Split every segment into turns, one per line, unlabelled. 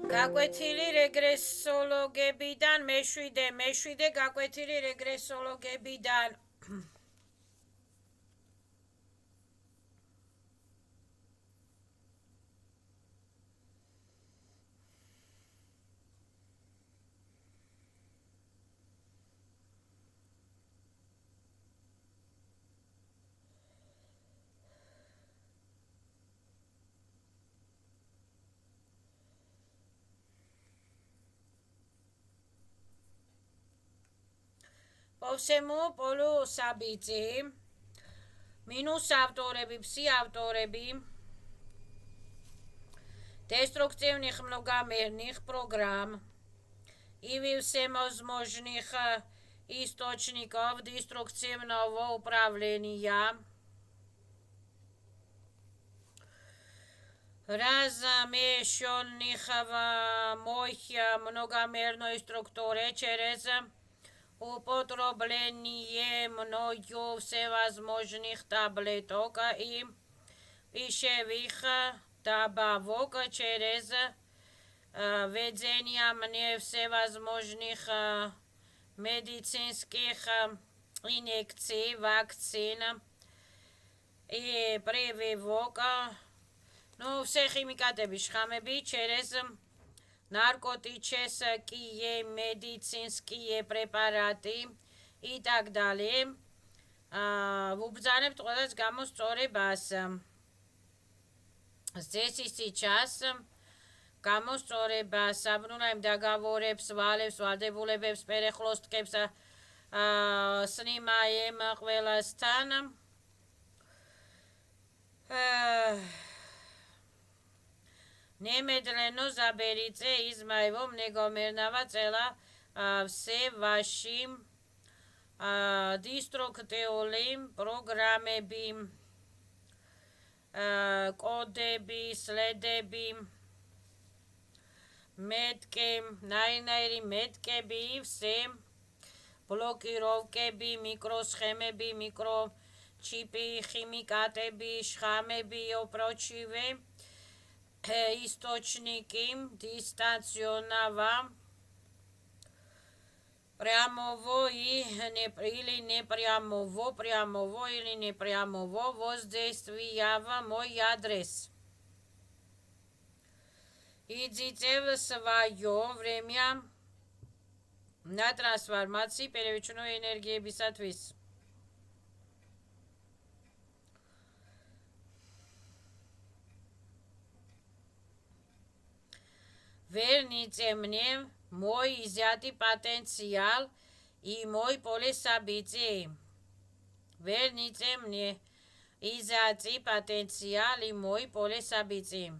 გაკვეთილი რეგრესოლოგებიდან მეშვიდე გაკვეთილი რეგრესოლოგებიდან პოვსემუ პოლუ საბიძი მინუს ავტორები psi ავტორები деструктивных многомерных программ и всевозможных источников деструктивного управления размещенных в моей многомерной структуре через употребление мною всевозможных таблеток и пищевых добавок через введение мне всевозможных медицинских инъекций, вакцин и прививок, все химикаты шхамеби через наркотические медицинские препараты и так далее. Вубзанеб ყველას გამოსწორებას. Здесь и сейчас გამოსწორება საბრუნაიმ დაგավորებს, ვალებს, ვალდებულებებს, პერეხლოსტკებს სნიმაემ ყველასთან. Немедленно заберите из моего многомерного тела все ваши деструктивные программы, коды, следы, метки, найнайри метки, все блокировки, микросхемы, микрочипы, химикаты, шхамы и прочие источники дистанционного прямого или прямого или непрямого воздействия в мой адрес. Идите в свое время на трансформации первичной энергии бисатвис. Верните мне мой изъятый потенциал и мой поле событий. Верните мне изъятый потенциал и мой поле событий.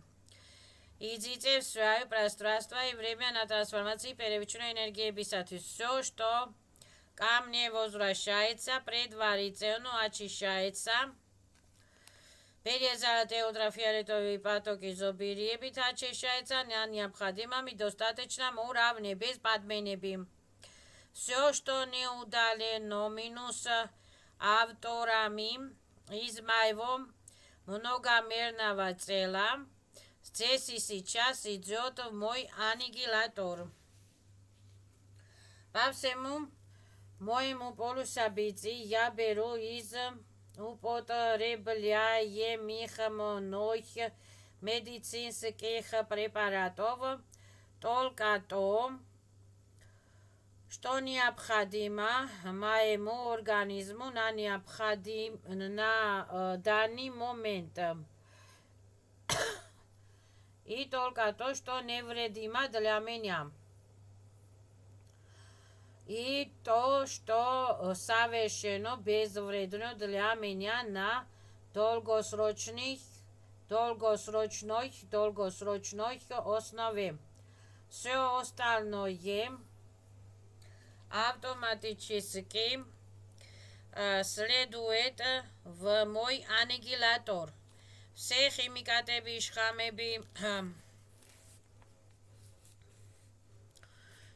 Идите в свое пространство и время на трансформации первичной энергии бисатвис. Все, что ко мне возвращается, предварительно очищается. Перезарядка ультрафиолетовые потоки изобилиебит очищается, необходимыми достаточно уровне, без подменеби. Все, что не удалено минус авторами из моего многомерного тела, здесь и сейчас идет в мой аннигилятор. По всему моему полусобытию я беру из употребляемых мной медицинских препаратов только то, что необходимо моему организму на данный момент. И только то, что невредимо для меня. И то, что совершенно безвредно для меня на долгосрочной основе. Все остальное автоматически следует в мой аннигилятор. Все химикаты, шхамы,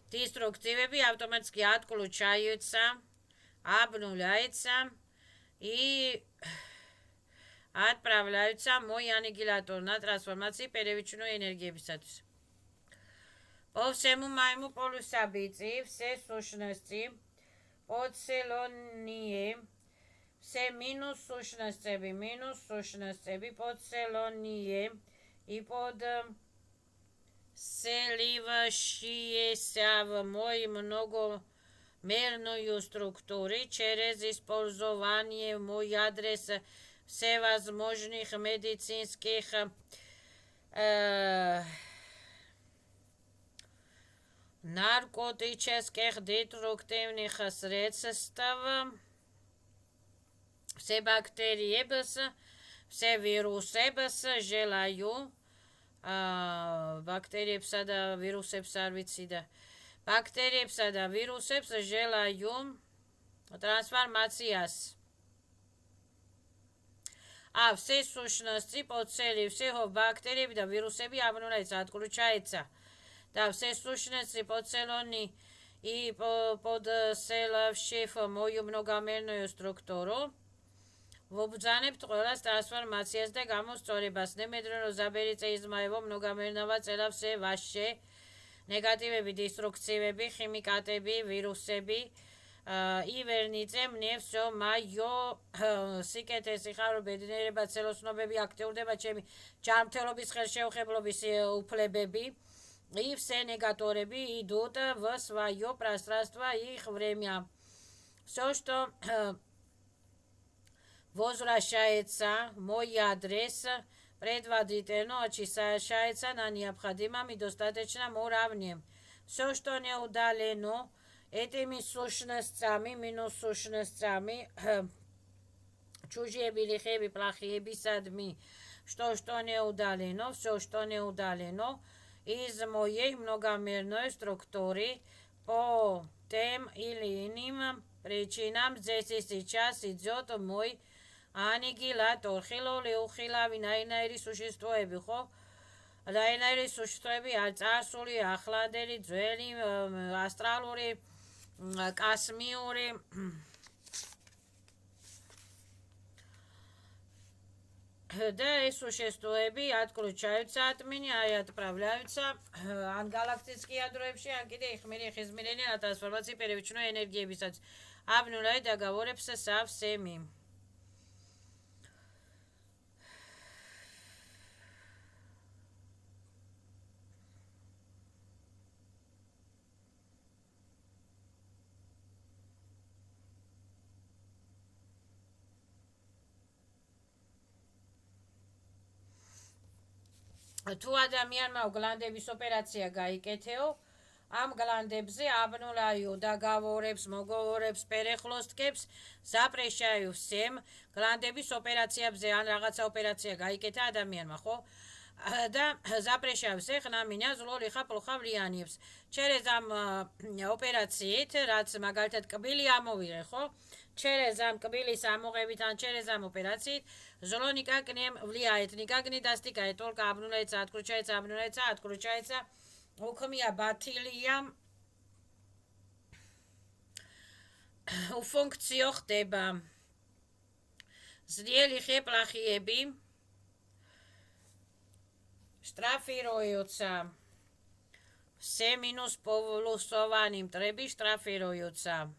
деструктивы автоматически отключаются, обнуляются и отправляются в мой аннигилятор на трансформации первичной энергии. по всему моему полусобытию, все сущности, поцелоние, все минус сущностями, поцелоние и под сливающиеся в мой многомерную структуру через использование в мой адрес всевозможных медицинских наркотических деструктивных средств, все бактерии, все вирусы, желаю, ბაქტერიებსა და ვირუსებს არ ვიცი და ბაქტერიებსა და ვირუსებს желаю трансформациას. Все сущности поцели всех бактерий да вирусები обнуляются, отключаются. Да, все сущности поцелоны и подселавшие в мою многомерную структуру ვობრძანებთ ყველას ტრანსფორმაციას და გამოსწორებას. Немедленно заберите из моего многомерного тела все ваши негативები, деструктивები, химикатები, вирусები и верните мне все мое სიკეთესი, ხარო, ბედნიერება, целостნობები, აქტიურდება ჩემი ჯანმრთელობის, ხელშეუხებლობის უფლებები и все негаторები идут в свое пространство и их время. Все, что возвращается мой адрес предварительно очищается на необходимом и достаточном уровне. Все, что не удалено этими сущностями, минус сущностями, чужие лихеби, плохие бисадми, что не удалено, все, что не удалено из моей многомерной структуры по тем или иным причинам здесь и сейчас идет мой аннигилятор. ხილოლი უხილავი ნაირნაირი სუშისტოები, ხო? ნაირნაირი სუშისტოები წარსული, ახლანდელი, ძველი, ასტრალური, კასმიური და ეს სუშისტოები отключаются от меня и отправляются ან გალაქტიკის ядроებში, ან კიდე ხიზმირენი ტრანსფორმაციის перевечной ენერგიებისაც обнуляют და გაворებს со всеми. თუ ადამიანმა გლანდების ოპერაცია გაიკეთეო, ამ გლანდებზე обнуляю და გაворებს, მოგოორებს, перехлёсткებს, запрещаю всем გლანდების ოპერაციებზე ან რაღაცა ოპერაცია გაიკეთა ადამიანმა, ხო? და запрещаю всех на меня зло лиха плохо влияниებს. Через ამ ოპერაციით, რაც მაგალითად კბილი ამოვიღე, ხო? Через ამ კბილის ამოღებით ან через ამ ოპერაციით зло никак не влияет, никак не достигает, только обнуляется, отключается, უქმია ბათილია, ufунქციო ხდება. Злые лихие плохиები штрафируются. Все минус полусовани мтрები штрафируются.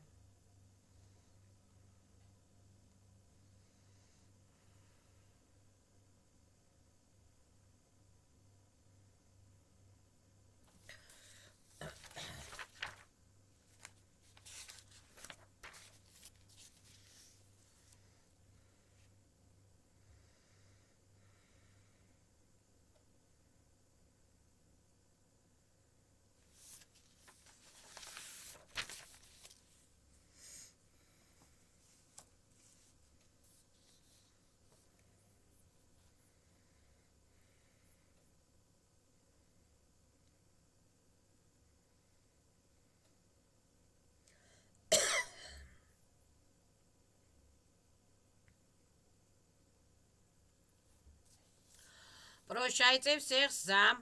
Прощайте всех за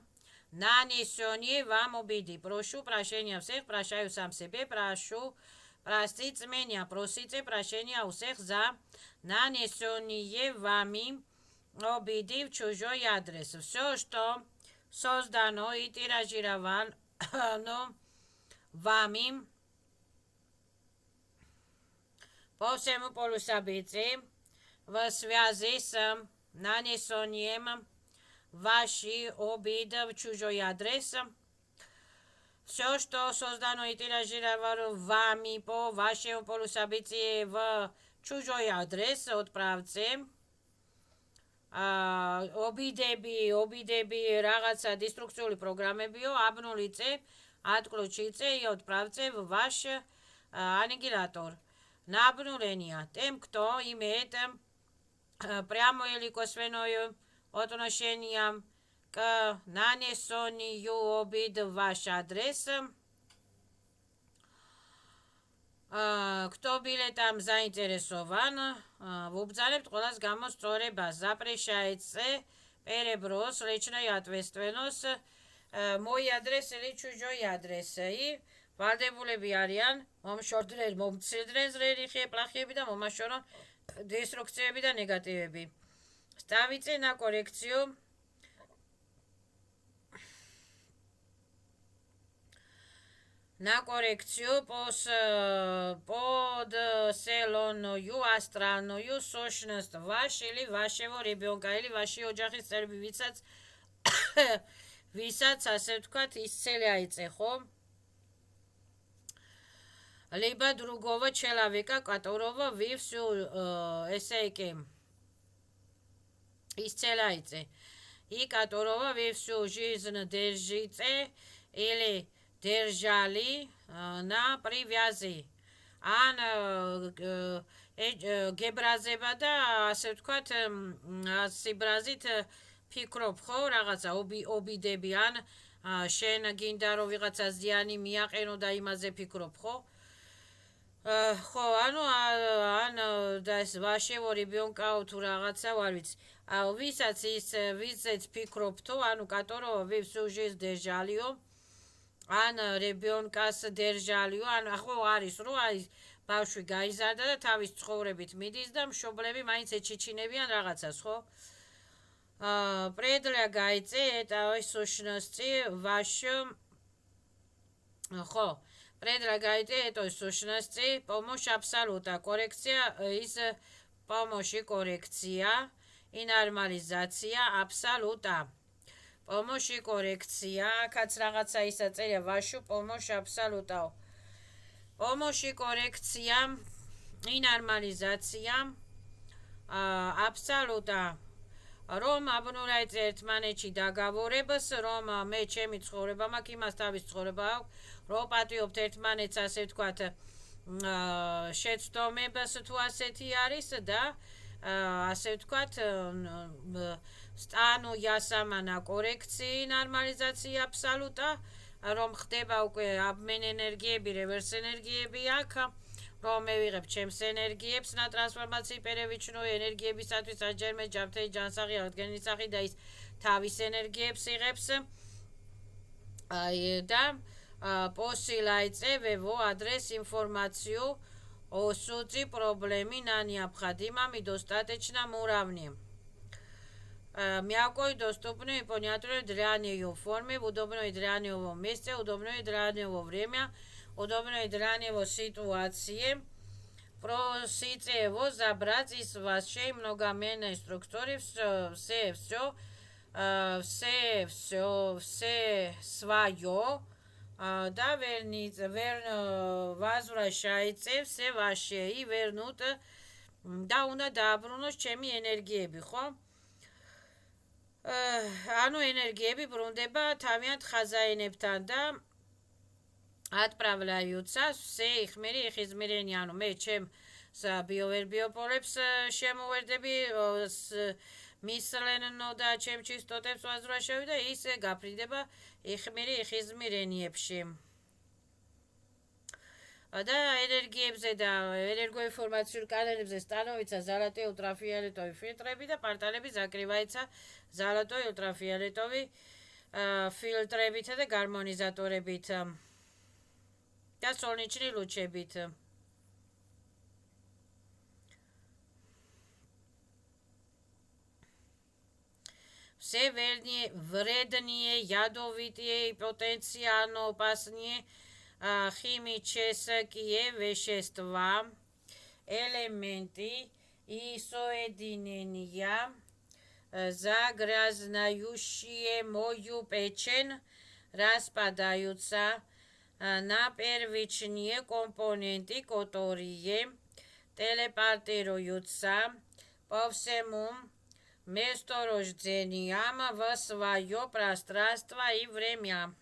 нанесенные вам обиды. Прошу прощения всех, прощаю сам себе, прошу простить меня. Просите прощения у всех за нанесенные вами обиды в чужой адрес. Все, что создано и тиражировано ну, вами по всему полусобытии в связи с нанесением вашей обиды в чужой адрес. Все, что создано и тиражировано вами по вашему полусобытию в чужой адрес, отправьте. Обидები რაღაცა деструкцიული პროგრამებიო, обнулите, отключите и отправьте в ваш аннигилятор. На обнуление тем, кто имеет прямое или косвенное отношение к нанесению обид в ваш адрес, кто были там заинтересован, вубзалебт қолას გამოსწორებას, запрещается переброс личной ответственности, мой адрес или чужой адрес. И ვალდებულები არიან მომშორდრენ, მომცირდრენ ზრერიხი, პლახიები და მომაშორონ დესტრუქციები და ნეგატივები. Ставите на коррекцию под селонную, астральную сущность ваш или вашего ребенка, или вашей ოჯახის წევრი, ვისაც ასე ვთქვათ исцеляется, ხო? Либо другого человека, которого вы все исцеляете, и которого вы всю жизнь держите или держали на привязи. Ан გებრაზება და ასე ვთქვათ სიბრაზით ფიქრობ, ხო, რაღაცა ობიდები ან შენ გინდა რომ ვიღაცა ზიანი მიაყენო და იმაზე ფიქრობ, ხო? ხო, ანუ ან და ეს ვაშევო ребёнка თუ რაღაცა არ ვიცი. ვისაც ვიზეც ფიქრობთო, ანუ которого вы всю жизнь держали-ო, ან ребёнкას держали-ო, ან ხო არის რომ აი ბავშვი გაიზარდა და თავის ცხოვრებით მიდის და მშობლები მაინც ეჩიჩინებიან რაღაცას, ხო? Предлагайте этой сущности вашу, предлагайте этой сущности помощь абсолютно, коррекция из помощи коррекция и нормализация абсолютно. Помощь и коррекция, кац რაღაცა ისა წერია вашу помощь абсолютно. Помощь и коррекция и нормализация абсолютно. რომ აბნურაიც ერთმანეთში დაგավորებას, რომ მე ჩემი ცხოვრება მაქვს, იმას თავის ცხოვრება აქვს, რომ პატიობთ ერთმანეთს, ასე ვთქვათ, შეცდომებას თუ ასეთი არის და ასე ვთქვათ, სტანუ იასამანა კორექცია, ნორმალიზაცია აბსოლუტა, რომ ხდება უკვე აბმენ ენერგიები, რევერს ენერგიები აქ, რომ მე ვიღებ ჩემს ენერგიებს და ტრანსფორმაციის პერევიჩნო ენერგიებისათვის აჯერმე ჯანმრთელი ჯანსაღი აღდგენის სახით და ის თავის энергиებს იღებს. და посылайте в его адрес информацию о сути проблемы на необходимом и достаточном уровне. Мягкой, доступной и понятной для нее форме, в удобной для него месте, удобной для него время, удобной для него ситуации. Просите его забрать из вашей многомерной структуры все свое, да возвращайте все ваши и вернут, да უნდა დააბრუნოს ჩემი ენერგიები, ხო? ანუ ენერგიები ბრუნდება თავიანთ ხაზაინებთან და отправляются все их мири, их измерения, ანუ მე ჩემ ბიოპოლებს შემოვერდები მისლენო და ჩემ ჩისტოტებს ვაზრაშევი და ის გაფრინდება იხმირი их измерениებში. და ენერგიებზე და ენერგოინფორმაციულ კანალებზე სტანოვიცა ზალატი ультрафиолетовый ფილტრები და პარტალები закрывается ზალატი ультрафиолетовый ფილტრებით და გარმონიზატორებით და солнечный лучებით. все вредные, ядовитые и потенциально опасные химические вещества, элементы и соединения, загрязняющие мою печень, распадаются на первичные компоненты, которые телепортируются по всему месторождениям в свое пространство и время.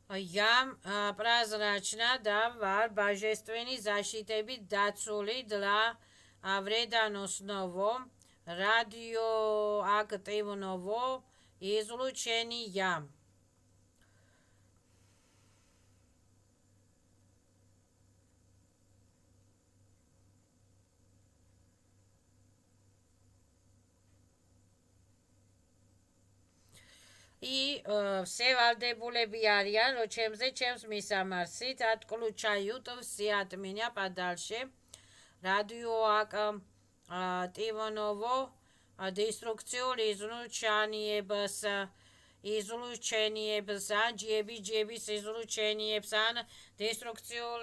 Я прозрачна, да, вар божественной защитой дацули для вредоносного радиоактивного излучения. И все вальдебулеби ариян, но ჩემს მისამარსით отключают все от меня подальше радиоактивного деструкциულ излучениებს ან ჯების излучениებს ან деструкциულ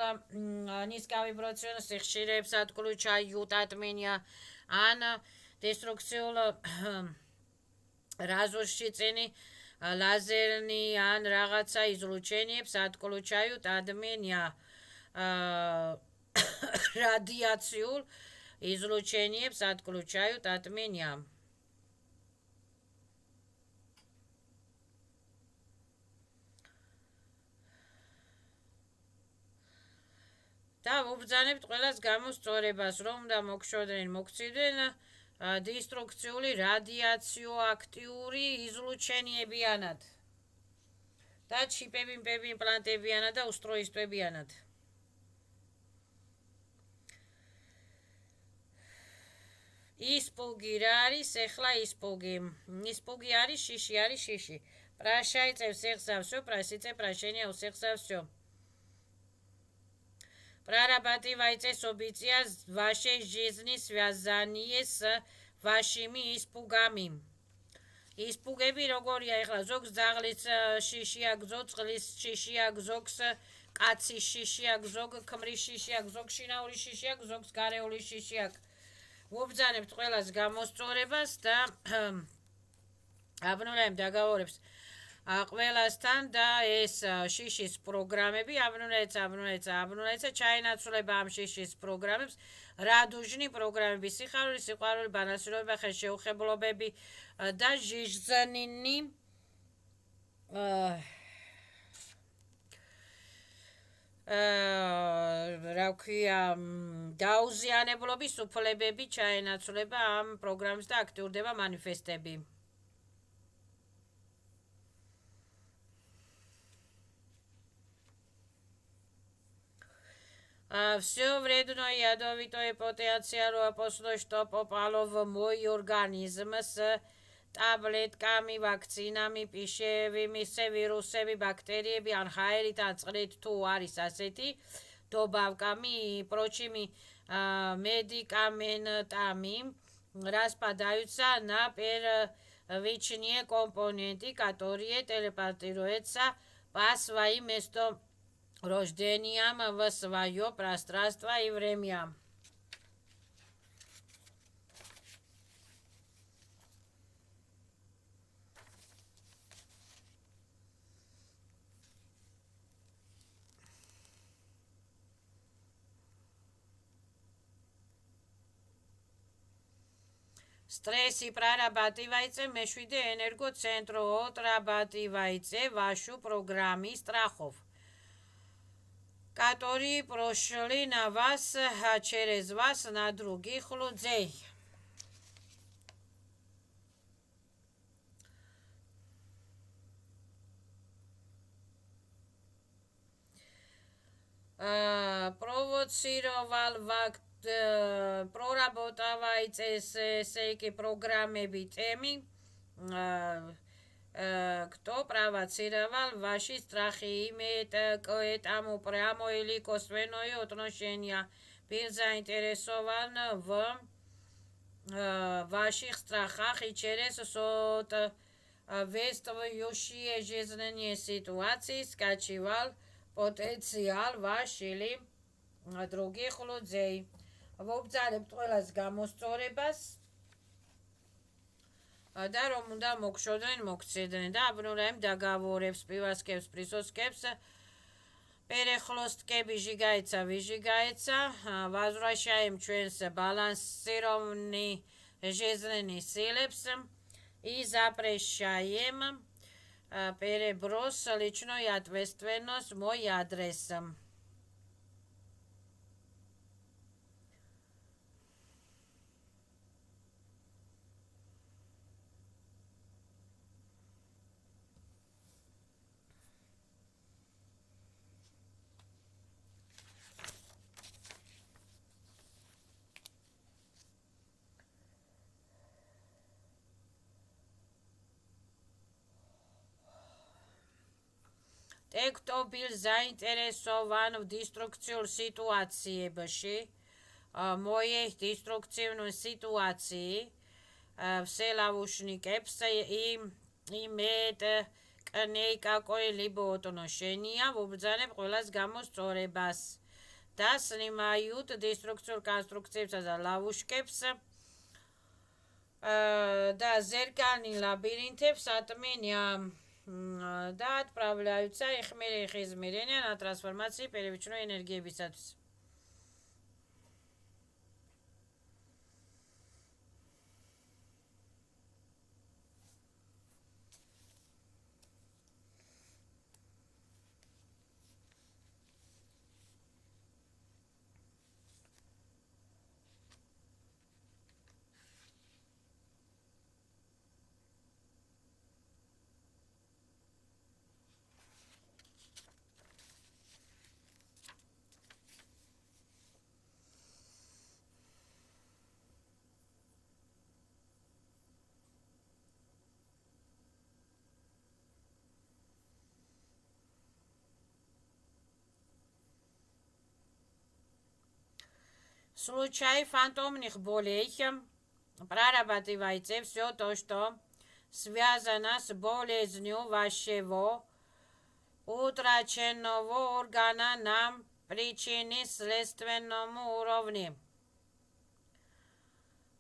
низковибрационных сიხშირეებს отключают от меня ან деструкциულ разрушительных лазерный ან რაღაცა излучениებს отключают от меня радиациულ излучениებს отключают от меня. და ვუბრძანებთ ყველას გამოსწორებას, რომ და მოგშორდნენ მოგციდან დესტრუქციული რადიაციოაქტიური იზლუჩენიებიანად და ჩიპები, იმპლანტებიანად და უსტროისტებიანად. Испуги რა არის ეხლა испуги? Испуги არის შიში, არის შიში. Прощайте всех за все, простите прощения у всех за все. Прорабатывайте события вашей жизни, связанные с вашими испугами. Испугები როგორია ეხლა? ზოგს ძაღლის შიში აქვს, ზოგს წყლის შიში აქვს, ზოგს კაცის შიში აქვს, ზოგ ქმრის შიში აქვს, ზოგ შინაური შიში აქვს, ზოგს გარეული შიში აქვს. ვუბრძანებთ ყველას გამოსწორებას და აბნურაიმ დაგაორებს ყველასთან და ეს შიშის პროგრამები აბნურაიცა ჩაენაცვლება ამ შიშის პროგრამებს რადუჟნი პროგრამები სიყვარული ბანასირობა ხელშეუხებლობები და ჟიჟზნინი რა ქვია დაუზიანებლობის უფლებები ჩაენაცვლება ამ პროგრამებს და აქტიურდება манифестები. Все вредное, ядовитое, потенциально опасное, что попало в мой организм с таблетками, вакцинами, пищевыми, с вирусами, бактериями, анхаэрит, ацрит, ту, арис, асети, добавками и прочими медикаментами распадаются на первичные компоненты, которые телепортируются по своим месторождениям в свое пространство и время. Стресси прорабатывается межвиде энергоцентру, отрабатывается вашу программу страхов, которые прошли на вас, а через вас на других людей. Провоцировал პრორაბოტავაი ესე იგი პროგრამები ტემი кто провоцировал ваши страхи имеет этому прямо или косвенное отношение был заинтересован в ваших страхах и через соответствующие жизненные ситуации скачивал потенциал ваш или других людей. ვობძალებთ ყველას გამოსწორებას და რომ უნდა მოგშოდნენ, მოგცედნენ და აბნურაიმ დაგավորებს, პივასკებს, პრისოსკებს, перехлостки жигается, возвращаем ჩვენს балансированный жизненный силებს и запрещаем переброс личной ответственности мой адрес. Те, кто был заинтересован в деструктивной ситуации, моей деструктивной ситуации, все ловушникепс имеет к ней какое-либо отношение, вобзанებ ყველას გამოსწორებას და снимают деструктивную конструкцию და ლავუშკებს და зеркальный лабиринтებს атменя და отправляются их измерения на трансформации первичной энергиებისათვის. В случае фантомных болей прорабатывайте все то, что связано с болезнью вашего утраченного органа на причинно-следственном уровне.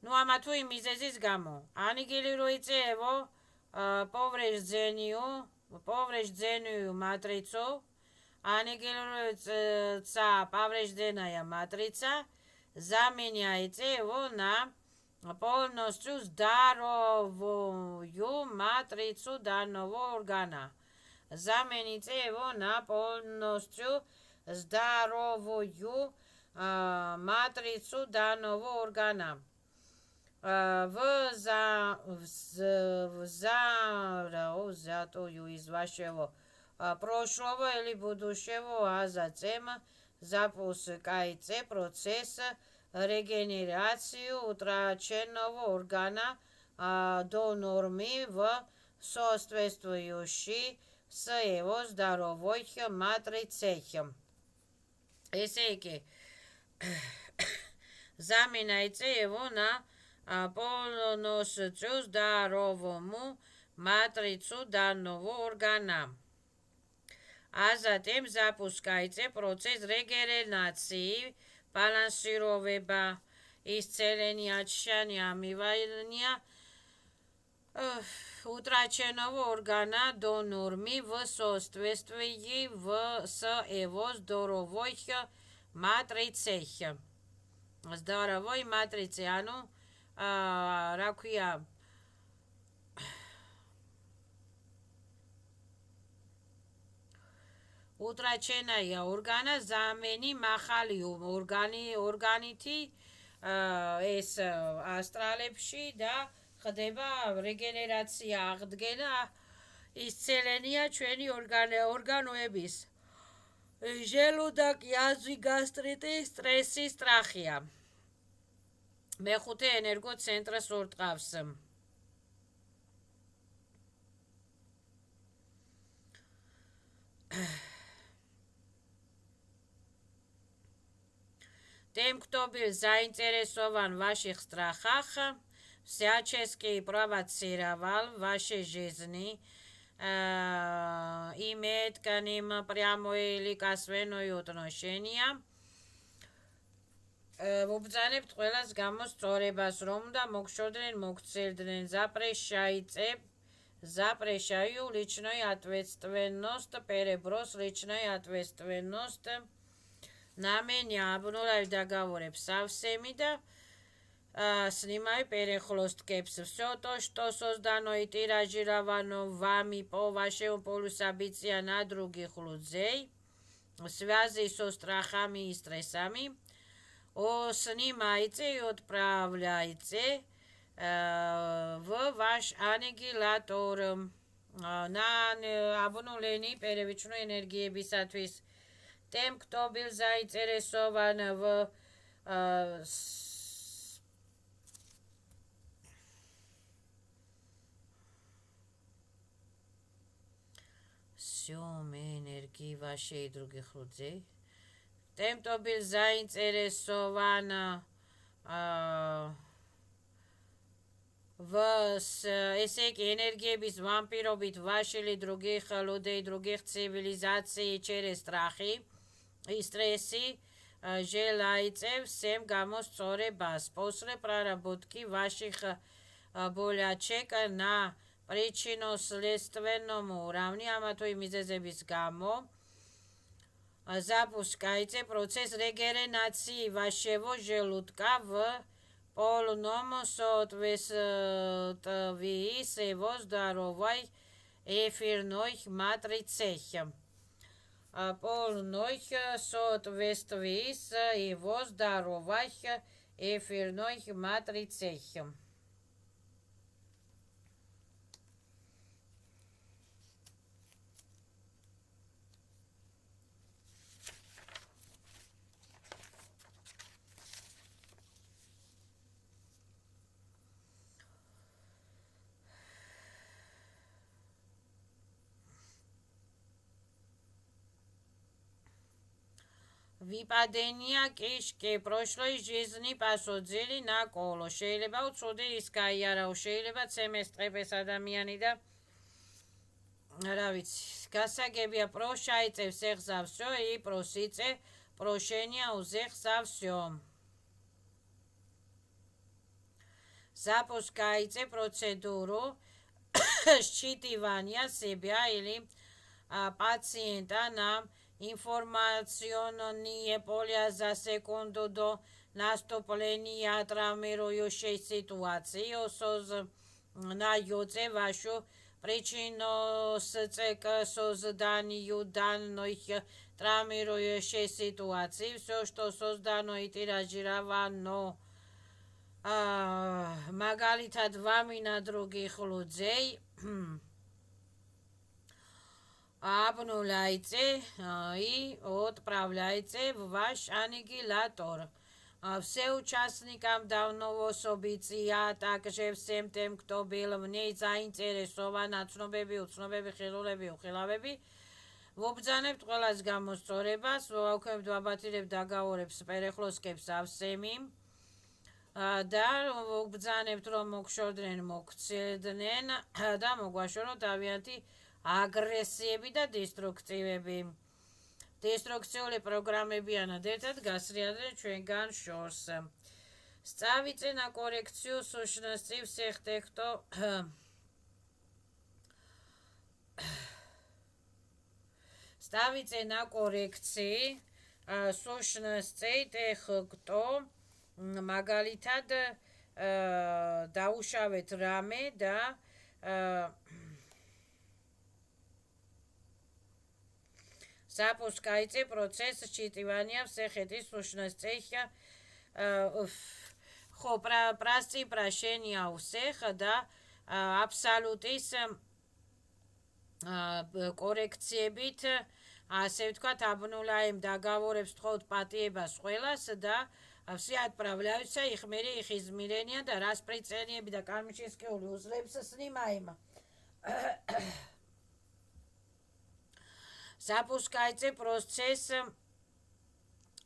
Ну а мату и мизезис гамо. Аннигилируйте его поврежденную матрицу. Аннигилируется поврежденная матрица. Заменяйте его на полностью здоровую матрицу данного органа. Замените его на полностью здоровую матрицу данного органа. Взятую из вашего прошлого или будущего, а затем запускайте процесс регенерации утраченного органа до нормы в соответствующей с его здоровой матрицей. Если заменяйте его на полностью здоровому матрицу данного органа. А затем запускайте процесс регенерации, балансирования, исцеления, очищения, омывания утраченного органа до нормы в соответствии с его здоровой матрицей. Здоровой матрицей, ракуя. Утраченная органа замени махали органити ეს ასტრალებში და ხდება რეგენერაცია, აღდგენა, ისცელენია ჩვენი ორგანოების ჟელუდაკი, აზრი, გასტრიტი, სტრესი, სტრახია. მეხუთე ენერგოცენტრს ურტყავს. Тем, кто был заинтересован в ваших страхах, всячески провоцировал в вашей жизни, имеет к ним прямое или косвенное отношение, ვუბრძანებთ ყველას გამოსწორებას, რომ და მოგშორდნენ, მოგცილდნენ, запрещаю личной ответственность, переброс личной ответственность, на меня обнуляю договорებს совсеми да снимаю перехлесткепс. Все то, что создано и тиражировано вами по вашему полусобытия на других людей, в связи со страхами и стрессами, снимайте и отправляйте в ваш аннигилятор на обнуление первичной энергии бисатвис. Тем, кто был заинтересован в съеме энергии вашей и других людей. Тем, кто был заинтересован в энергии вампиров ваших или других людей, других цивилизаций через страхи и стрессы, желаете всем გამოსწორებას после проработки ваших болячек на причинно-следственном уровне, аმა თუ იმ მიზეზების გამო, запускайте процесс регенерации вашего желудка в полном соответствии с его здоровой эфирной матрицей. Полной соответствии с его здоровой эфирной матрицей. Выпадение кишки прошлой жизни посудили на коло. შეიძლება უცუდი ის გაიარაო, შეიძლება ცემესტრებს ადამიანი და რა ვიცი, გასაგებია прощайте всех за все и просите прощения у всех за все. Запускайте процедуру считывания себя или пациента на информационные поля за секунду до наступления травмирующей ситуации, осознаете вашу причину к созданию данной травмирующей ситуации. Все, что создано и тиражировано მაგალითად ვამი на других людей, обнуляйте и отправляйте в ваш аннигилятор. Все участникам данного события, а также всем тем, кто был в ней заинтересован, აცნობები, უცნობები, ხილულები, უხილავები, ვუბრძანებთ ყველას გამოსწორებას, ვაუქმებთ, ვაბათირებთ დაგაორებს, პერეხლოსკებს ავსემი და ვუბრძანებთ, რომ მოგშორდნენ, მოგცილდნენ და მოგვაშოროთ თავიანთი აგრესიები და დესტრუქციები. დესტრუქციული პროგრამებიანად ერთად გასრიადნენ ჩვენგან შორს. Ставите на коррекцию сущности всех тех, кто ставите на коррекции сущности тех, кто მაგალითად დაუშავეთ რამე და запускайте процесс считывания всех этих сущностей. Ხო, прости прощения у всех, да, абсолютის კორექციებით, ასე ვთქვათ, აბნულაიმ დაგაворებს თხოვთ პატიებას ყველას და Все отправляются, их мире, их измерения, да распределение, да кармические узлы снимаем. Запускается процесс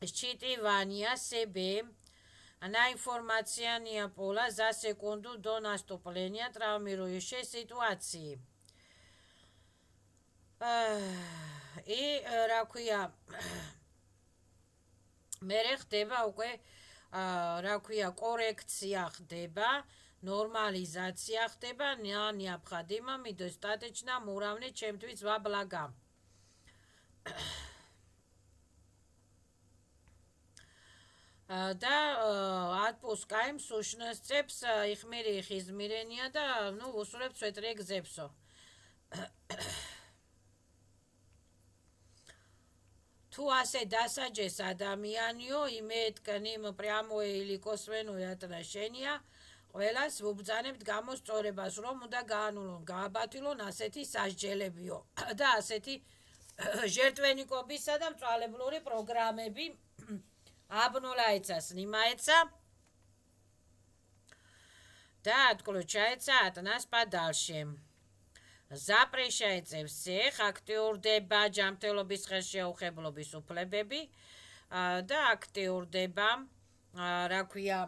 считывания себе на информация пола за секунду до наступления травмирующей ситуации. И ракуя მერე ხდება უკვე რა ქვია კორექცია ხდება ნორმალიზაცია ხდება необходимо ми достаточно уровне ჩემთვის во благо და отпускаем сущностებს их мире их измерения და უსურვებთ სვეტრე გზებსო თუ ასე დასაჯეს ადამიანიო იმეთკნიმ прямое или косвенное отношение ყველას ვუბრძანებთ გამოსწორებას რომ უნდა გაანულონ გააბათილონ ასეთი სასჯელებიო და ასეთი ჟერტვენიკობისა და მწვალებლური პროგრამები обнуляется снимается да отключается от нас подальше запрещается всех აქტიურდება ჯანმრთელობის ხელშეუხებლობის უფლებები და აქტიურდება რა ქვია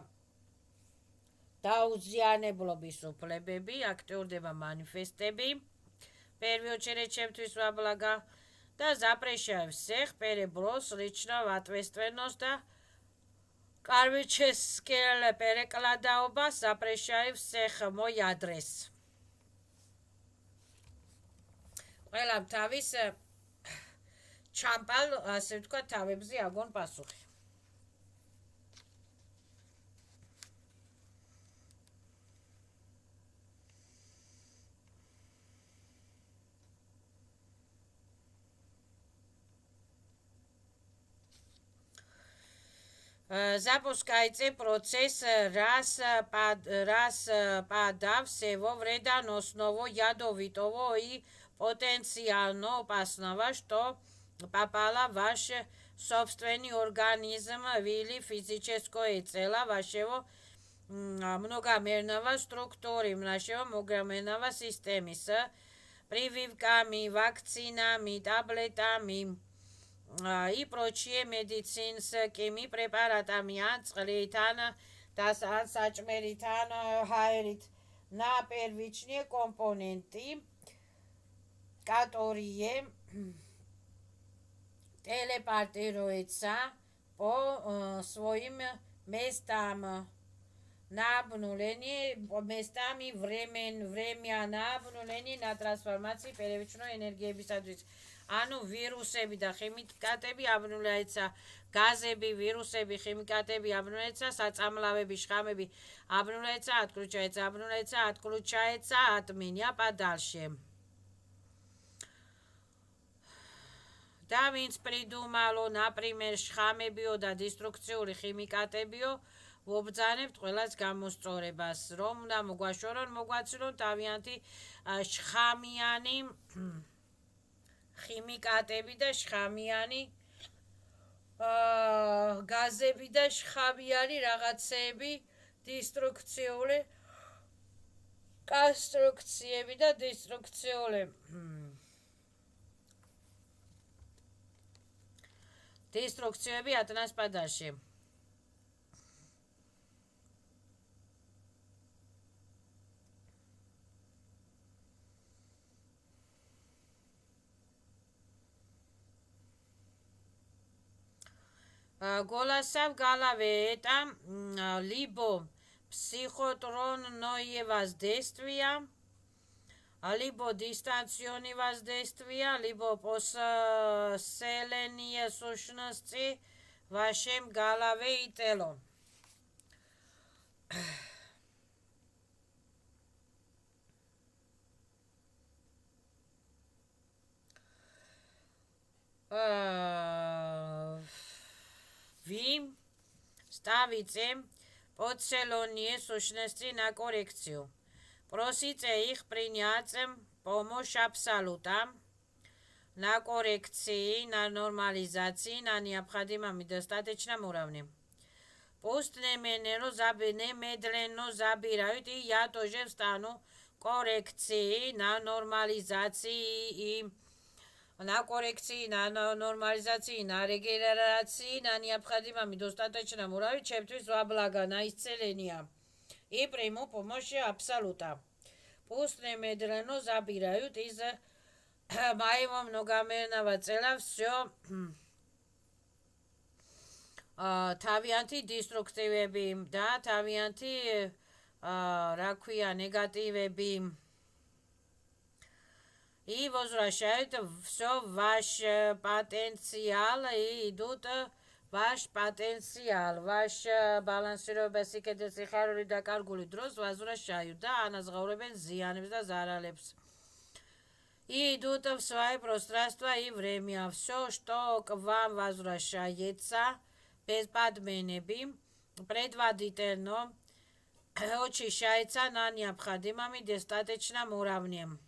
დაუზიანებლობის უფლებები აქტიურდება манифестები первую очередь ჩემთვის во благо და запрещаю всех переброс личного ответственность და кармическое перекладаობა запрещаю всех мой адрес ყველამ თავის ჩამპალ ასე ვთქვა თავებზე აგონ პასუხი запускайте процесс раз подав всего вреда основу ядовитого и потенциально опасного, что попало в ваш собственный организм или физическое тело вашего многомерного структуры, нашего многомерного системы с прививками, вакцинами, таблетами и прочие медицинскими препаратами, анцлитана, сачмеритана, хайрит на первичные компоненты, которые телепортируются по своим местам на обнуление, местами время на обнуление, на трансформации первичной энергии бисадвиц. ანუ ვირუსები და ხიმიკატები აბნულაიცა, გაზები, ვირუსები, ხიმიკატები აბნულაიცა, საწამლავები, შხამები აბნულაიცა, отключается от меня подальше. და ვინც придумало, например, შხამებიო და დესტრუქციული ხიმიკატებიო, ვობრძანებთ ყველას გამოსწორებას, რომ უნდა მოგვაშორონ, მოგვაცილონ თავიანთი შხამიანი ხიმიკატები და შხამიანი გაზები და შხამიანი რაღაცეები დესტრუქციული კონსტრუქციები და დესტრუქციები ატნას პადაში Голосов голове это либо психотронное воздействие, либо дистанционные воздействия, либо поселение сущности в вашем голове и тело. Вы ставите поселение сущности на коррекцию. Просите их принять помощь абсолюта на коррекции, на нормализации, на необходимом и достаточном уровне. Pust nemedleno zabirают и я тоже стану коррекции на нормализации на коррекции, на нормализации, на регенерации, на необходимыми достаточно муравей, чебтвис ваблага, на исцеление. И приму помощь абсолюта. Пусть немедленно забирают из моего многомерного цела все თავიანთი დისტრუქტივები და თავიანთი რა ქვია негативები и возвращают все ваш потенциал и идут ваш потенциал ваш балансირებას იქედე სიხარული და კარგული დროს возвращают და ანაზღაურებენ ზიანებს და ზარალებს и идут в свое пространство и время все что к вам возвращается безподменеби предварительно очищается на необходимыми достаточным уровнем.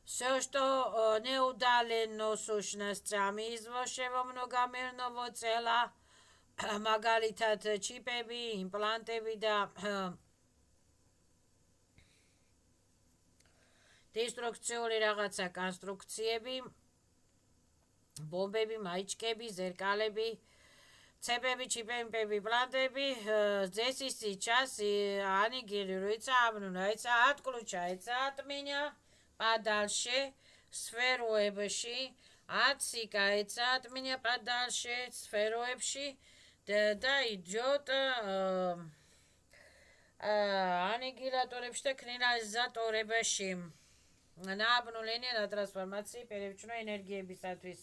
Все, что неудаленно сущностями из вашего многомерного цела, მაგალითად ჩიპები, იმპლანტები და დესტრუქციული რაღაცა კონსტრუქციები, ბომბები, მაიჭკები, ზერკალები, цепები, ჩიპები, იმპლანტები, здесь и сейчас аннигилируется, обнуляется, отключается от меня подальше сферуებში, отсекается от меня подальше сферуებში და идет аннигиляторებში და კრინალიზატორებში. на обнуление, на трансформации, перевчено энергиებისათვის.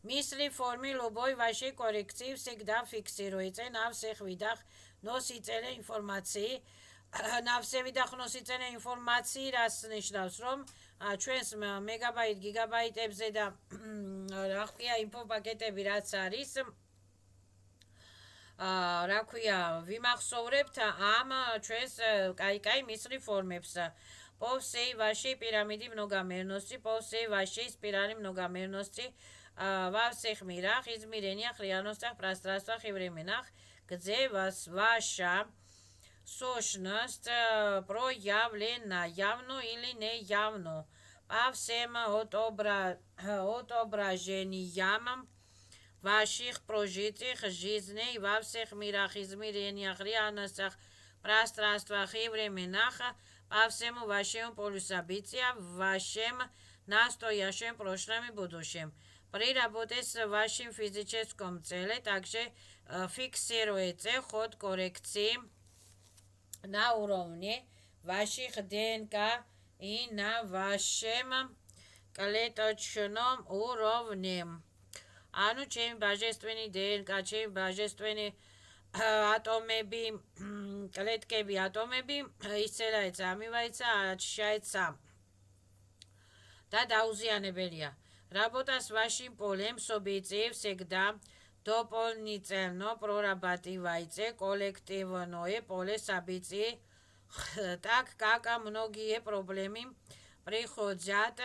Мысли формы любой вашей коррекции всегда фиксируется на всех видах носителя информации. На всех видах носителя информации раз ნიშნავს, რომ ჩვენს მეგაბაიტ, გიგაბაიტებზე და რა ქვია ინფოპაკეტები რაც არის, რა ქვია, ვიმახსოვრებთ ამ ჩვენს კაი мысли формებს. По всей вашей пирамиде многомерности, по всей вашей спирали многомерности, во всех мирах, измерениях, реальностях, пространствах и временах, где ваша сущность проявлена явно или неявно, по всем отображениям ваших прожитых жизней, во всех мирах, измерениях, реальностях, пространствах и временах, по всему вашему полю события, в вашем настоящем, прошлом и будущем. При работе с вашим физическим телом также фиксируется ход коррекции на уровне ваших ДНК и на вашем клеточном уровне. Ану, чем божественный ДНК, чем божественный атомები, клеткები, атомები исцеляется, омывается, очищается და დაუზიანებელია. Работа с вашим полем событий всегда дополнительно прорабатывайте коллективное поле событий, так как многие проблемы приходят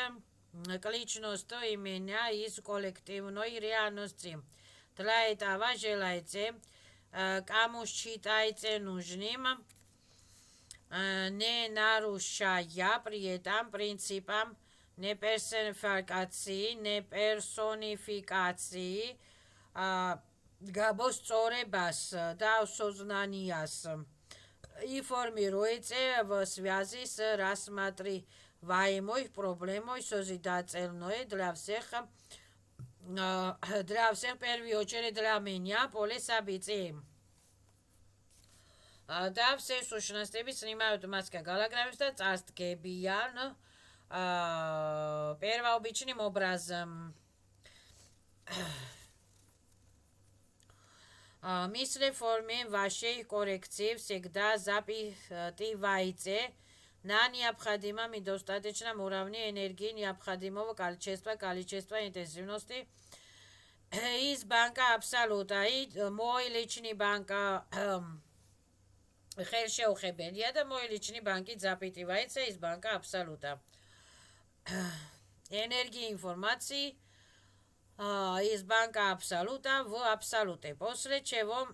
к личности именно из коллективной реальности. Для этого желайте кому считаете нужным, не нарушая при этом принципам неперсонификации, габосцоребас, да осознаниас. И формируете в связи с рассматриваемой проблемой созидательное для всех в первую очередь для меня поле событий. და все сущностები снимают маска голограммис და წარსდგებიან первообычным образом. Мысли форме вашей коррекции всегда запитывайте на необходимом и достаточном уровне энергии необходимого количества интенсивности из банка абсолюта и мой личный банк ხელშეუხებელია და мой личный банки запитывается из банка абсолюта энергии информации из банка абсолюта в абсолюте, после чего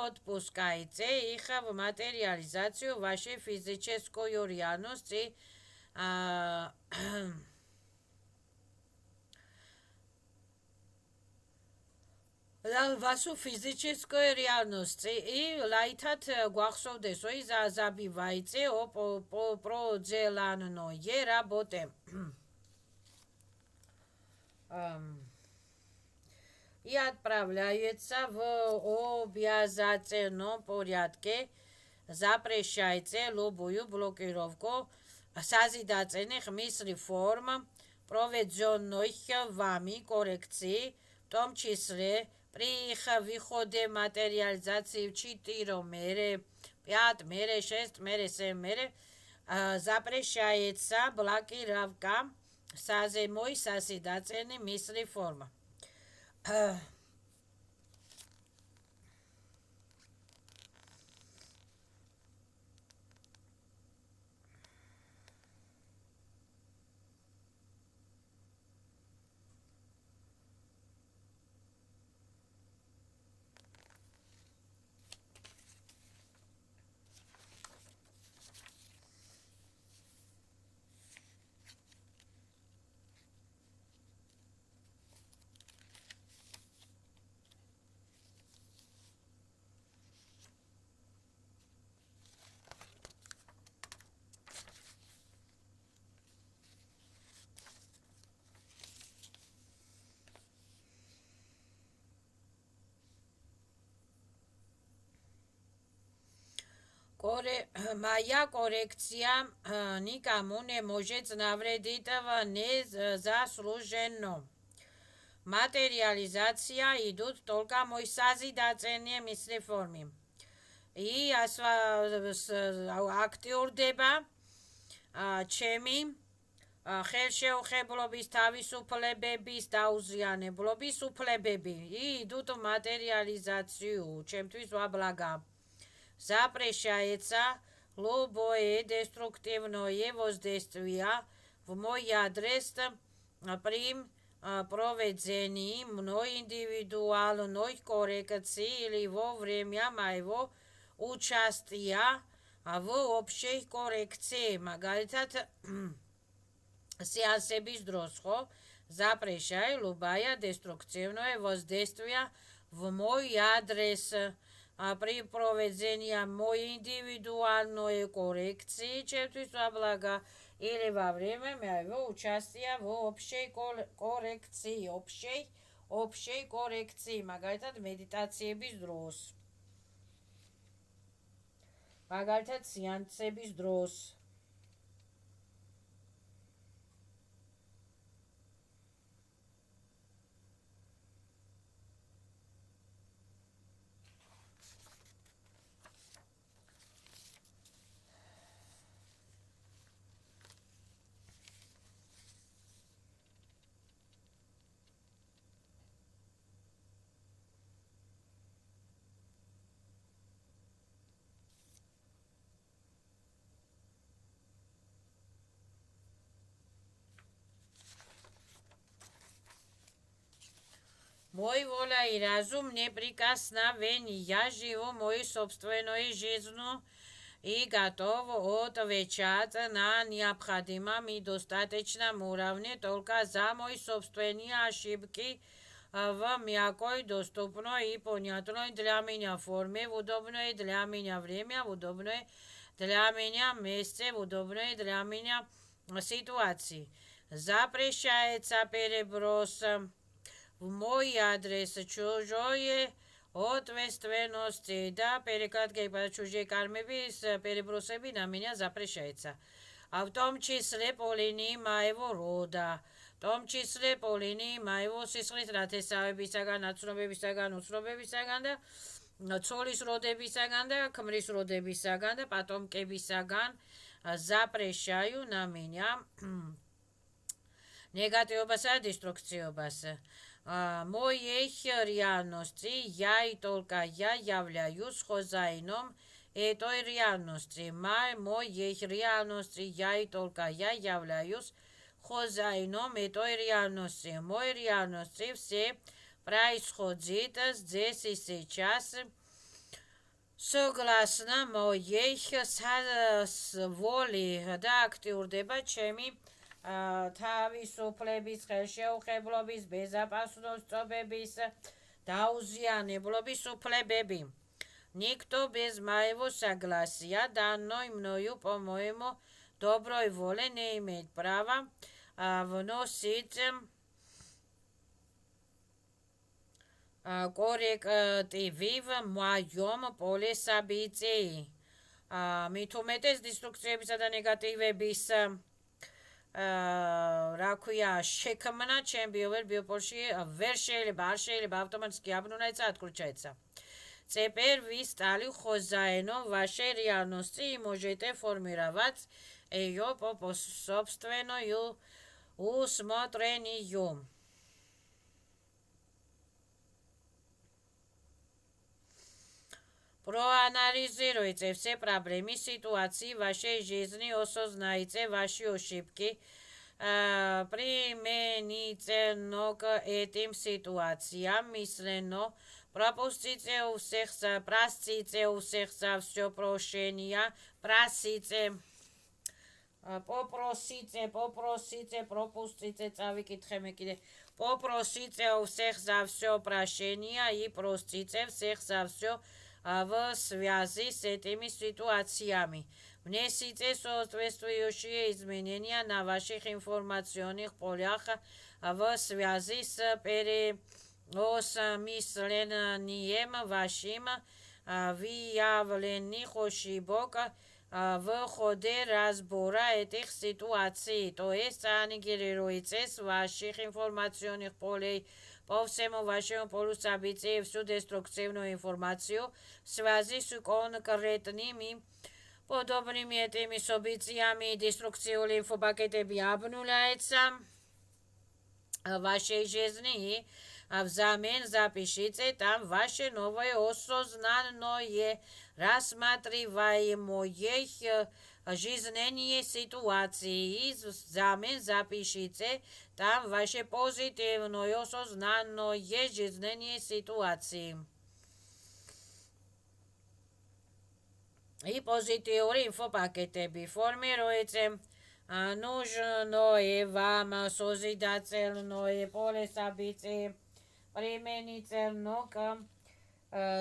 отпускаете их в материализацию вашей физической реальности вашу физическую реальность и лайтат гуахсовдес и забивайте проделанные работы. И отправляется в обязательном порядке. Запрещайте любую блокировку созидательных мыслей-форм, проведенных вами коррекции, в том числе при их выходе материализации в 4 мере, 5 мере, 6 мере, 7 мере, запрещается блокировка самой созидательной мысли-формы. Моя коррекция никому не может навредить незаслуженно. Материализация идут только мой созидательные мысли-формы. И აქტიურდება ჩემი ხელშეუხებლობის თავისუფლებების დაუზიანებლობის უფლებები. идут в материализацию. Ჩემთვის ვაბლაგა. Запрещается любое деструктивное воздействие в мой адрес при проведении мной индивидуальной коррекции или во время моего участия в общей коррекции. Მაგალითად, сеансების დროს ხო запрещаю любое деструктивное воздействие в мой адрес при проведении моей индивидуальной коррекции, ჩემთვის ვაბლაგა, или во время моего участия в общей коррекции, общей коррекции, მაგალითად медитაციების დროს, მაგალითად სეანსების დროს. Мой воля и разум неприкосновенны. Я живу мою собственную жизнь и готов отвечать на необходимом и достаточном уровне только за мои собственные ошибки в мягкой, доступной и понятной для меня форме, в удобное для меня время, в удобное для меня месте, в удобной для меня ситуации. Запрещается переброс в мой адрес чужое ответственности да перекладки по чужие кармების перебросები на меня запрещается. А в том числе по линии моего рода. В том числе по линии моего სისხლის ნათესავებისაგან, ნაცნობებისაგან, უცნობებისაგან და ცოლის როდებისაგან და ქმრის როდებისაგან და პატომკებისაგან запрещаю на меня негативობასა და деструкციობას. Моей реальности я и только я являюсь хозяином этой реальности. Моей реальности я и только я являюсь хозяином этой реальности. Мой реальности все происходит здесь и сейчас. Согласно моей воле და აქტიურდება ჩემი თავისუფლების, ხელშეუხებლობის, безопасностьобების, დაუზიანებლობის უფლებები. Никто без моего согласия, данной мною по моему доброй воле, не имеет права вносить коррективы в моем поле событий. მით უმეტეს დისტრუქციებისა და ნეგატივების რა ქვია შექმნა ჩემ биополში ვერ შეიძლება, არ შეიძლება автоматически обнуляется, отключается. Теперь вы стали хозяином вашей реальности и можете формировать ее по собственному усмотрению. Проанализируйте все проблемы ситуации в вашей жизни, осознайте ваши ошибки, применительно к этим ситуациям мысленно, простите у всех за все прощения, попросите у всех за все прощения и простите всех за все в связи с этими ситуациями. Внесите соответствующие изменения на ваших информационных полях в связи с переосмыслением вашим выявленных ошибок в ходе разбора этих ситуаций. То есть аннигилируйте с ваших информационных полей по всему вашему полю событий всю деструктивную информацию в связи с конкретными подобными этими событиями. Деструкционные инфопакеты обнуляются в вашей жизни. Взамен запишите там ваше новое осознанное рассматриваемое жизненные ситуации. Взамен запишите там ваше позитивное осознанное жизненные ситуации. И позитивные инфопакеты формируйте нужное вам созидательное поле событий, применительно к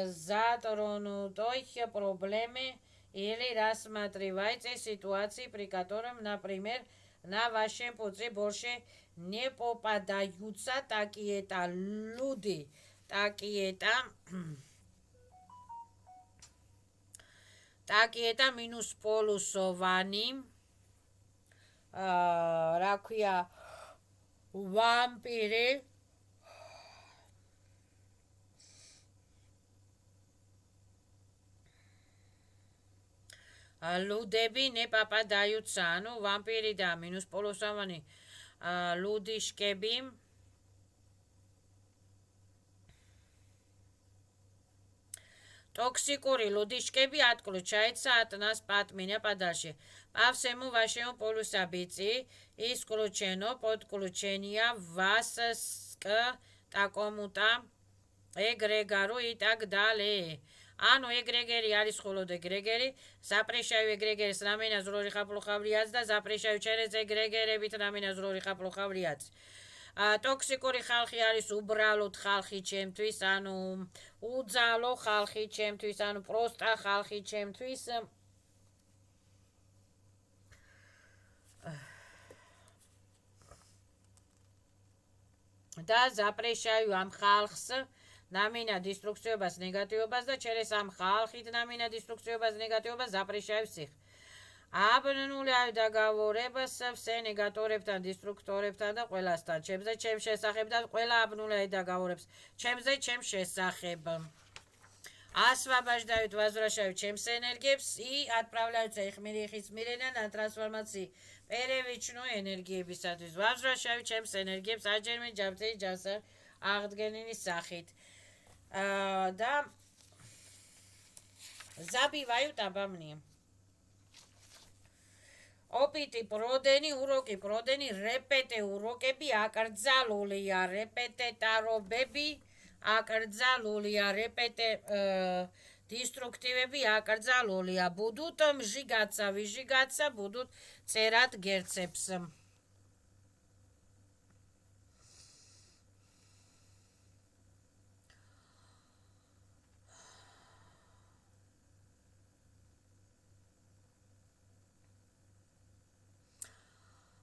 затронутой проблеме, или рассматривайте ситуации, при котором, например, на вашем пути больше не попадаются такие-то люди, такие-то минус полюсовани, რა ქვია, ვამპირი, ლუდები не попадаются, ну, ვამპირი და минус полюсовანი ლუდიშკები, токсикури лудишкеби отключается от нас по отмене подальше. По всему вашему полю событий исключено подключение вас к такому-то эгрегору и так далее. ანუ ეგრეგერი არის მხოლოდ ეგრეგერი, запрещаю ეგრეგერს რამენა ზრორი ხაპლუხავლიაც და запрещаю ჩერეს ეგრეგერებით რამენა ზრორი ხაპლუხავლიაც. ტოქსიკური ხალხი არის უბრალოდ ხალხი ჩემთვის, ანუ უძალო ხალხი ჩემთვის, ანუ პროსტა ხალხი ჩემთვის. და запрещаю ამ ხალხს ნამინა დისტრუქციობას, ნეგატივობას და через ამ ხალხით ნამინა დისტრუქციობას, ნეგატივობას zapрещаю всех. აბნულა დაგավորებას все ნეგატორებთან, დისტრუქტორებთან და ყველასთან. ჩემზე, ჩემ შესახებ და ყველა აბნულა დაგավորებს. ჩემზე, чем შესახებ. Освобождают, возвращают ჩემს ენერგიებს и отправляются их измерения на трансформации. Перевичну ენერგიებისათვის. Возвращают ჩემს ენერგიებს აჯერმე ჯაბთეი ჯანსა აღდგენილის სახით. და забивают обо мне. Opiti prodeni, uroki prodeni, repete urokები აკრძალულია, რეპეტეტარობები აკრძალულია, რეპეტე დისტრუქტივები აკრძალულია. Будут мжигаться, выжигаться, будут წერად გერცებს.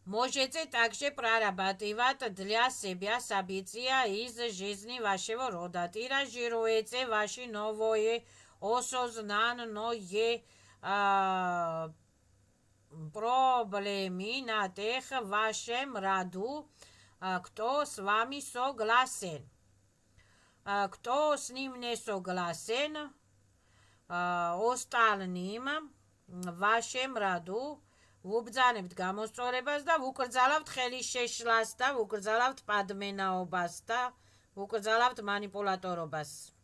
Можете также прорабатывать для себя события из жизни вашего рода. Тиражируете ваши новые осознанные проблемы на тех вашем роду, кто с вами согласен. Кто с ним не согласен, остальным вашем роду ვუბძანებთ გამოსწორებას და ვუკრძალავთ ხელის შეშლას და ვუკრძალავთ პადმენაობას და ვუკრძალავთ манипуляторობას.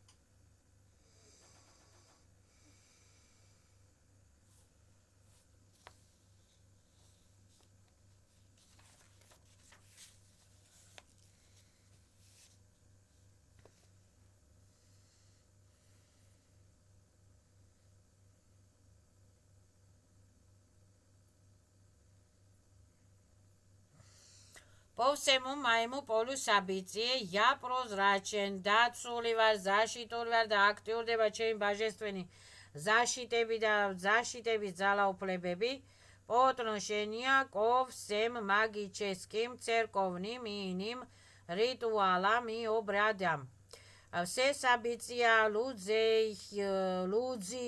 По всему моему полю события я прозрачен, дацული ვარ, защитული ვარ და აქტიურდება ჩემი божественные защитები და защитების ძალაუფლებები по отношению ко всем магическим, церковным и иным ритуалам и обрядам. Все события, люди,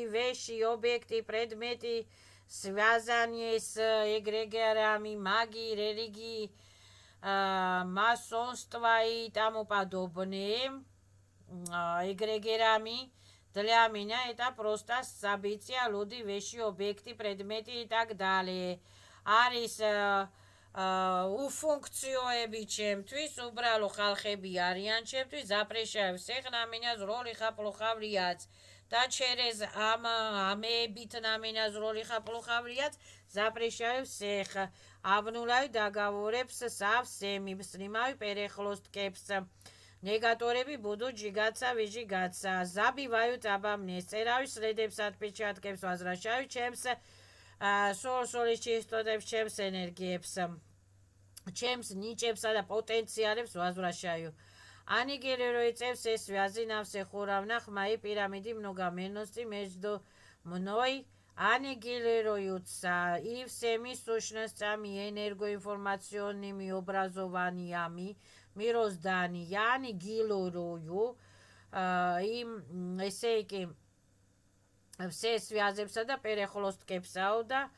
вещи, объекты, предметы, связанные с эгрегорами, магией, религией, масонства и тому подобное, эгрегорами, для меня это просто события, люди, вещи, объекты, предметы и так далее. Არის ufунქციოები ჩემთვის, უბრალო ხალხები არიან ჩემთვის, запрещаю всех на меня зроли хаплохавриაც. და через ამებით на меня зроли хаплохавриაც, запрещаю всех. აბნულავი დაგավորებს со всеми, снимаю перехлосткებს. Негаторები будут жигаться, выжигаться. Забивают обо мне. Стираю следებს, отпечаткებს, возвращаю ჩემს სოლის чистотებს, ჩემს ენერგიებს, ჩემს ничებსა და პოტენციალებს возвращаю. Аннигилируется все связи на всех уровнях моей пирамиды многомерности между мной, аннигилируются и всеми сущностями, энергоинформационными образованиями мироздания, аннигилирую им эсейки все связებსა და перехлосткებსაო და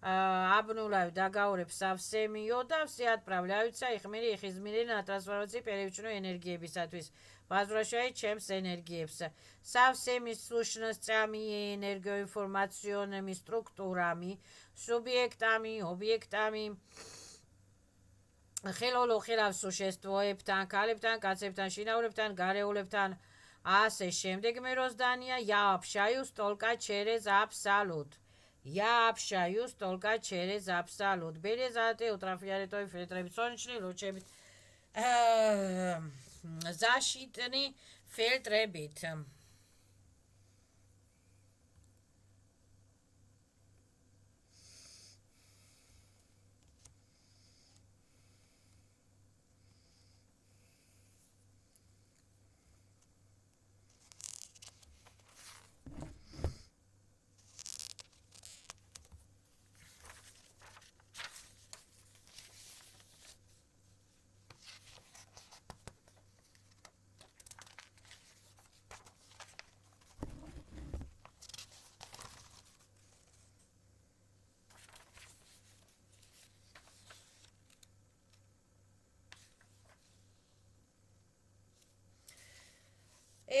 აბნულავი დაგაურებს со всемиო და все отправляются их измерения на трансформации первичной энергиებისათვის. Возвращаю ჩემს ენერგიებს. Со всеми сущностями, энергоинформационными структурами, субъектами, объектами, ხელოლოხილავ სуществоებთან, ქალებთან, კაცებთან, შინაურებთან, გარეულებთან, ასე შემდეგ მიროსდანია, я общаюсь только через абсолют. Я общаюсь только через абсолют. Березаты, ультрафиолетовые фильтры, солнечные лучи, защитные фильтры.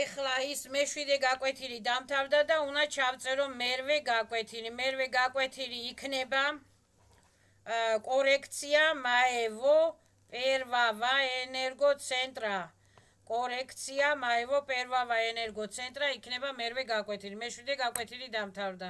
ეხლა ის მეშვიდე გაკვეთილი დამთავრდა და უნდა ჩავწერო მერვე გაკვეთილი. მერვე გაკვეთილი იქნება კორექცია მაევო პერვავა ენერგოცენტრა. კორექცია მაევო პერვავა ენერგოცენტრა იქნება მერვე გაკვეთილი. მეშვიდე გაკვეთილი დამთავრდა.